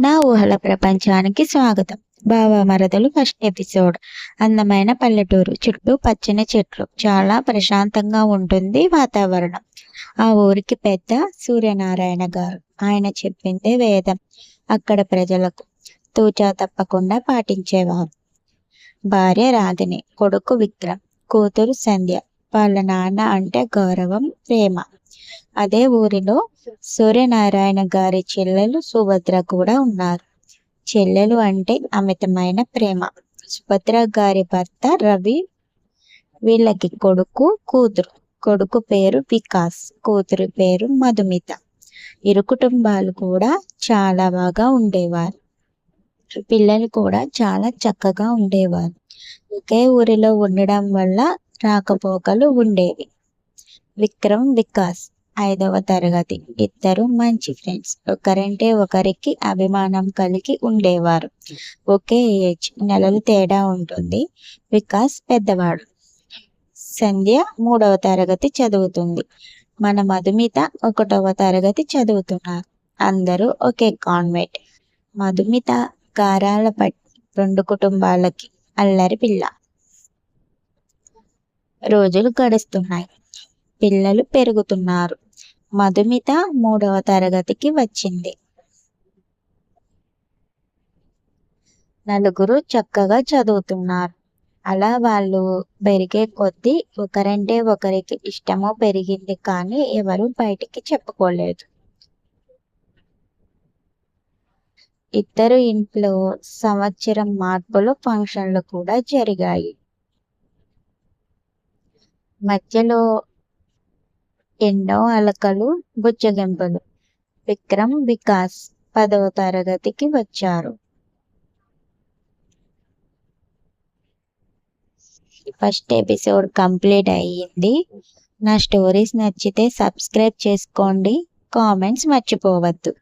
నా ఊహల ప్రపంచానికి స్వాగతం. బావమరదలు ఫస్ట్ ఎపిసోడ్. అందమైన పల్లెటూరు, చుట్టూ పచ్చని చెట్లు, చాలా ప్రశాంతంగా ఉంటుంది వాతావరణం. ఆ ఊరికి పెద్ద సూర్యనారాయణ గారు. ఆయన చెప్పిందే వేదం. అక్కడ ప్రజలకు తూచా తప్పకుండా పాటించేవారు. భార్య రాగిణి, కొడుకు విక్రమ్, కూతురు సంధ్య. వాళ్ళ నాన్న అంటే గౌరవం, ప్రేమ. అదే ఊరిలో సూర్యనారాయణ గారి చెల్లెలు సుభద్ర కూడా ఉన్నారు. చెల్లెలు అంటే అమితమైన ప్రేమ. సుభద్ర గారి భర్త రవి. వీళ్ళకి కొడుకు, కూతురు. కొడుకు పేరు వికాస్, కూతురు పేరు మధుమిత. ఇరు కుటుంబాలు కూడా చాలా బాగా ఉండేవారు. పిల్లలు కూడా చాలా చక్కగా ఉండేవారు. ఒకే ఊరిలో ఉండడం వల్ల రాకపోకలు ఉండేవి. విక్రమ్, వికాస్ 5వ తరగతి. ఇద్దరు మంచి ఫ్రెండ్స్. ఒకరంటే ఒకరికి అభిమానం కలిగి ఉండేవారు. ఒకే ఏజ్, నెలలు తేడా ఉంటుంది. వికాస్ పెద్దవాడు. సంధ్య 3వ తరగతి చదువుతుంది. మన మధుమిత 1వ తరగతి చదువుతున్నారు. అందరూ ఒకే కాన్వెంట్. మధుమిత గారాల పట్టి రెండు కుటుంబాలకి అల్లరి పిల్ల. రోజులు గడుస్తున్నాయి. పిల్లలు పెరుగుతున్నారు. మధుమిత 3వ తరగతికి వచ్చింది. నలుగురు చక్కగా చదువుతున్నారు. అలా వాళ్ళు పెరిగే కొద్దీ ఒకరంటే ఒకరికి ఇష్టము పెరిగింది, కానీ ఎవరు బయటికి చెప్పుకోలేదు. ఇద్దరు ఇంట్లో సంవత్సరం మార్పులు, ఫంక్షన్లు కూడా జరిగాయి. మధ్యలో ఎన్నో అలకలు, బుజ్జగింపులు. విక్రమ్, వికాస్ 10వ తరగతికి వచ్చారు. ఫస్ట్ ఎపిసోడ్ కంప్లీట్ అయ్యింది. నా స్టోరీస్ నచ్చితే సబ్స్క్రైబ్ చేసుకోండి. కామెంట్స్ మర్చిపోవద్దు.